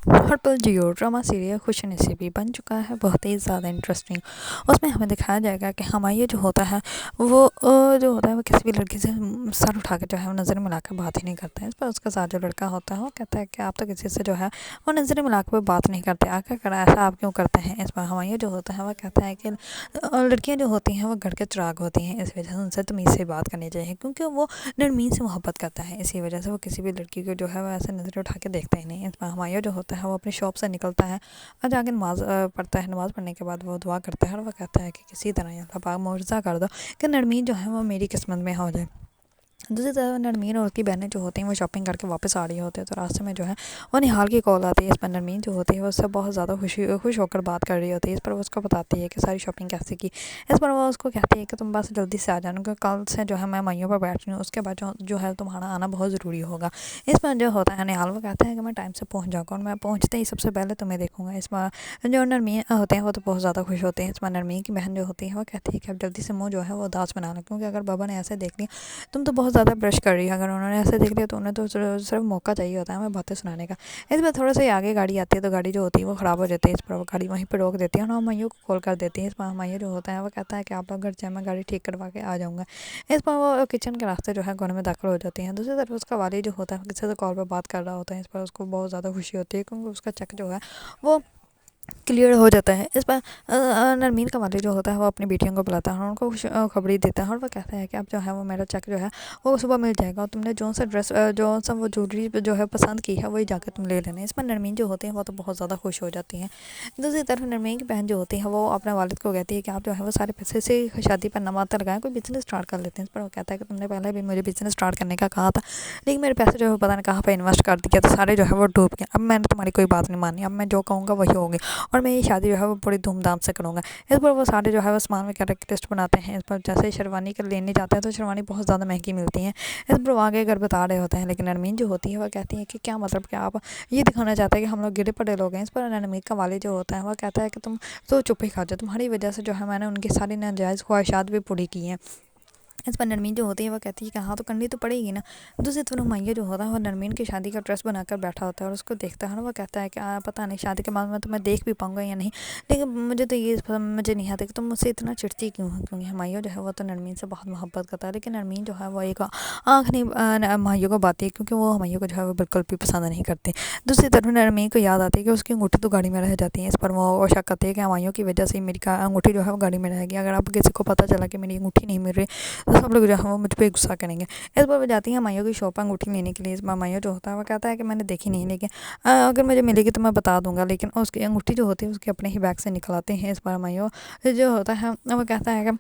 हर पल जियो drama serial खुश नसीबी बन चुका है बहुत ही ज़्यादा इंटरेस्टिंग। उसमें हमें दिखाया जाएगा कि हमारा जो होता है वो जो होता है वो किसी भी लड़की से सर उठा के जो है वो नज़र मिला कर बात ही नहीं करता है। इस पर उसका साथ जो लड़का होता है वो कहता है कि आप तो किसी से जो है वो नज़र मिला कर बात नहीं करते, आकर करा ऐसा आप क्यों करते हैं। इस पर हमारा जो होता है वो कहता है कि लड़कियाँ जो होती हैं वो घर के चिराग होती हैं, इस वजह से उनसे तमीज़ से बात करनी चाहिए, क्योंकि वो नरमीन से मोहब्बत करता है। इसी वजह से वो किसी भी लड़की को जो है वो ऐसे नज़र उठा के देखता ही नहीं है। इस पर हमारा जो होता है वो अपनी शॉप से निकलता है और जाके नमाज़ पढ़ता है। नमाज़ पढ़ने के बाद वो दुआ करता है और वो कहता है कि किसी तरह अल्लाह पाक मुआवज़ा कर दो कि नरमीन जो है वो मेरी किस्मत में हो जाए। दूसरी तरफ नरमीन और उसकी बहनें जो होती हैं वो शॉपिंग करके वापस आ रही होती है, तो रास्ते में जो है वो निहाल की कॉल आती है। इस पर नरमीन जो होती है वो उससे बहुत ज़्यादा खुश होकर बात कर रही होती है। इस पर वो उसको बताती है कि सारी शॉपिंग कैसे की। इस पर वो उसको कहती है कि तुम बस जल्दी से आ जाना, क्योंकि कल से जो है मैं माइयों पर बैठ रही हूँ, उसके बाद जो है तुम्हारा आना बहुत ज़रूरी होगा। इस पर जो होता है निहाल वो कहता है कि मैं टाइम से पहुँच जाऊँगा और मैं पहुँचते ही सबसे पहले तुम्हें देखूँगा। इस पर जो नरमीन होते हैं वो तो बहुत ज़्यादा खुश होते हैं। इस पर नरमीन की बहन जो होती है वो कहती है कि अब जल्दी से मुँह जो है वो उदास बना लो, क्योंकि अगर बाबा ने ऐसे देख लिया तुम तो बहुत ज़्यादा ब्रश कर रही हो। अगर उन्होंने ऐसे देख लिया तो उन्हें तो सिर्फ मौका चाहिए होता है हमें बातें सुनाने का। इसमें थोड़ा सा ही आगे गाड़ी आती है तो गाड़ी जो होती है वो ख़राब हो जाती है। इस पर वो गाड़ी वहीं पर रोक देती है और हमायूं को कॉल कर देती है। इस पर हमायूं जो होता है वो कहता है कि आप लोग घर जाए, मैं गाड़ी ठीक करवा के आ जाऊँगा। इस पर वो किचन के रास्ते जो है घर में दाखिल हो जाती हैं। दूसरी तरफ उसका वाली जो होता है किसी से कॉल पर बात कर रहा होता है। इस पर उसको बहुत ज़्यादा खुशी होती है, क्योंकि उसका चेक जो है वो क्लियर हो जाता है। इस पर नरमीन का वालिद जो होता है वो अपनी बेटियों को बुलाता है और उनको खबरी देता है और वो कहता है कि अब जो है वो मेरा चेक जो है वो सुबह मिल जाएगा और तुमने जो सा ड्रेस जो सा वो ज्वेलरी जो है पसंद की है वही जाकर तुम ले लेना। इस पर नरमीन जो होती है वो तो बहुत ज़्यादा खुश हो जाती हैं। दूसरी तरफ नरमीन की बहन जो होती है वो अपने वालिद को कहती है कि आप जो है वो सारे पैसे से शादी पर न मत लगाएं, कोई बिजनेस स्टार्ट कर लेते हैं। इस पर वो कहता है कि तुमने पहले भी मुझे बिजनेस स्टार्ट करने का कहा था, लेकिन मेरे पैसे जो है पता नहीं कहाँ पर इन्वेस्ट कर दिया, तो सारे जो है वो डूब गए। अब मैंने तुम्हारी कोई बात नहीं मानी, अब मैं जो कहूँगा वही होगी और मैं ये शादी जो है वो बड़ी धूमधाम से करूँगा। इस पर वो सारे जो है वो सामान वगैरह की लिस्ट बनाते हैं। इस पर जैसे ही शेरवानी के लेने जाते हैं तो शेरवानी बहुत ज़्यादा महंगी मिलती है। इस पर वो आगे घर बता रहे होते हैं, लेकिन नरमीन जो होती है वो कहती है कि क्या मतलब कि आप ये दिखाना चाहते हैं कि हम लोग गिरे पड़े लोग हैं। इस पर नरमीन का वालिद जो होता है वो कहता है कि तुम तो चुप ही खा जाओ, तुम्हारी वजह से जो है मैंने उनकी सारी नाजायज़ ख्वाहिशात भी पूरी की हैं। इस पर नरमीन जो होती है वो कहती है कि हाँ तो करनी तो पड़ेगी ना। दूसरी तरफ हुमायूं जो होता है वो नरमीन की शादी का ड्रेस बनाकर बैठा होता है और उसको देखता है और वो कहता है कि पता नहीं शादी के बाद में तो मैं देख भी पाऊँगा या नहीं, लेकिन मुझे तो ये मुझे नहीं आता कि तुम मुझसे इतना चिढ़ती क्यों हो, क्योंकि हुमायूं जो है वो तो नरमीन से बहुत मोहब्बत करता है। लेकिन नरमीन जो है वो एक आँख नहीं हुमायूं को बाती है, क्योंकि वो हुमायूं को जो है वो बिल्कुल भी पसंद नहीं करती। दूसरी तरफ नरमीन को याद आती है कि उसकी अंगूठी तो गाड़ी में रह जाती है। इस पर वो शक करती है कि हुमायूं की वजह से मेरी अंगूठी जो है वो गाड़ी में रहेगी। अगर अब किसी को पता चला कि मेरी अंगूठी नहीं मिल रही तो सब लोग जो है वो मुझ पर गुस्सा करेंगे। इस पर वो जाती है माइयों की शॉप पर अंगूठी लेने के लिए। इस बार माइयों जो होता है वो कहता है कि मैंने देखी नहीं, लेकिन अगर मुझे मिलेगी तो मैं बता दूंगा। लेकिन उसकी अंगूठी जो होती है उसके अपने ही बैग से निकलाते हैं। इस बार माइयों जो होता है वो कहता है कि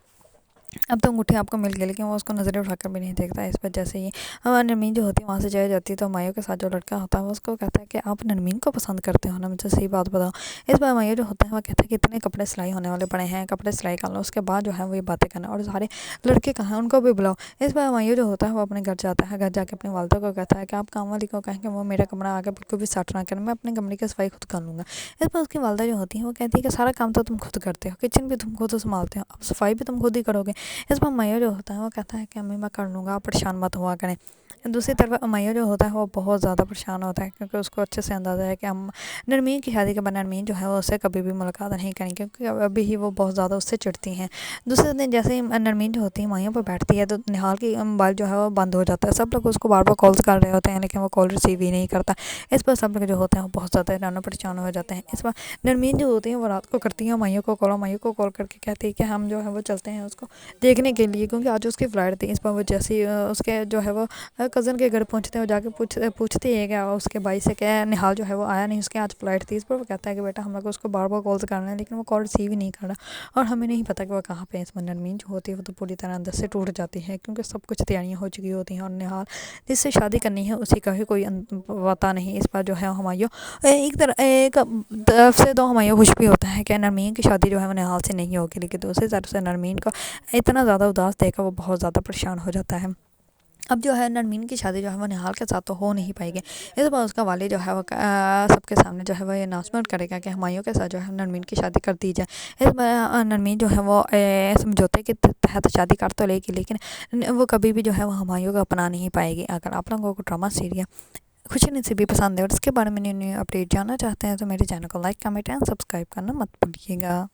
अब तो अंगूठी आपको मिल गई, लेकिन वो उसको नज़रें उठाकर भी नहीं देखता। इस वजह से ही नरमीन जो होती है वहाँ से चली जाती है। तो मायूं के साथ जो लड़का होता है वो उसको कहता है कि आप नरमीन को पसंद करते हो ना, मुझे सही बात बताओ। इस बार मायूं जो होता है वो कहता है कि इतने कपड़े सिलाई होने वाले पड़े हैं, कपड़े सिलाई कर लो, उसके बाद जो है वो ये बातें करना और सारे लड़के कहाँ हैं उनको भी बुलाओ। इस बार मायूं जो होता है वो अपने घर जाता है, घर जाके अपनी वालदा को कहता है कि आप काम वाली को कहें कि वो मेरा कमरा आकर बिल्कुल भी सेट ना करें, मैं अपने कमरे की सफाई खुद कर लूँगा। इस पर उसकी वालदा जो होती है वो कहती है कि सारा काम तो तुम खुद करते हो, किचन भी तुम खुद संभालते हो, अब सफाई भी तुम खुद ही करोगे। इस पर मायूं जो होता है वो कहता है कि अम्मी मैं कर लूँगा, आप परेशान मत हुआ करें। दूसरी तरफ अमैया जो होता है वो बहुत ज़्यादा परेशान होता है, क्योंकि उसको अच्छे से अंदाज़ा है कि हम नरमीन की शादी के बाद नरमीन जो है वो उससे कभी भी मुलाकात नहीं करेंगे, क्योंकि अभी ही वो बहुत ज़्यादा उससे चिढ़ती हैं। दूसरे दिन जैसे ही नरमीन जो होती है माइयों पर बैठती है तो निहाल की मोबाइल जो है वो बंद हो जाता है। सब लोग उसको बार बार कॉल्स कर रहे होते हैं, लेकिन वो कॉल रिसीव ही नहीं करता। इस पर सब लोग जो होते हैं वो बहुत ज़्यादा हैरान और परेशान हो जाते हैं। इस पर नरमीन जो होती है वो रात को करती है माइयों को कॉल करके कहती है कि हम जो है वो चलते हैं उसको देखने के लिए, क्योंकि आज उसकी फ़्लाइट थी। इस पर वो जैसे ही उसके जो है वो कज़न के घर पहुंचते हैं, जाके पूछते हैं क्या उसके भाई से क्या निहाल जो है वो आया नहीं, उसके आज फ़्लाइट थी। इस पर वो कहता है कि बेटा हम लोग उसको बार बार कॉल्स कर रहे हैं, लेकिन वो कॉल रिसीव ही नहीं कर रहा और हमें नहीं पता कि वो कहाँ पे है। इसमें नरमीन जो होती है वो तो पूरी तरह अंदर से टूट जाती है, क्योंकि सब कुछ तैयारियाँ हो चुकी होती हैं और निहाल जिससे शादी करनी है उसी का ही कोई पता नहीं। इस पर जो है हुमायूं एक तरफ से तो हुमायूं खुश भी होता है कि नरमीन की शादी जो है वो निहाल से नहीं होगी, लेकिन दूसरी तरफ से नरमीन को इतना ज़्यादा उदास देखकर वो बहुत ज़्यादा परेशान हो जाता है। अब जो है नरमीन की शादी जो है वो निहाल के साथ तो हो नहीं पाएगी। इस बार उसका वालिद जो है वो सबके सामने जो है वो ये अनाउंसमेंट करेगा कि हुमायूं के साथ जो है नरमीन की शादी कर दी जाए। इस बार नरमीन जो है वो समझौते के तहत शादी कर तो लेगी, लेकिन वो कभी भी जो है वो हुमायूं को अपना नहीं पाएगी। अगर आप लोगों को ड्रामा सीरियल خوشی نصیبی پسند ہے اور اس کے بارے میں نیو نیو اپڈیٹ جاننا چاہتے ہیں تو میرے چینل کو لائک کمنٹ اینڈ سبسکرائب کرنا مت بھولیے گا.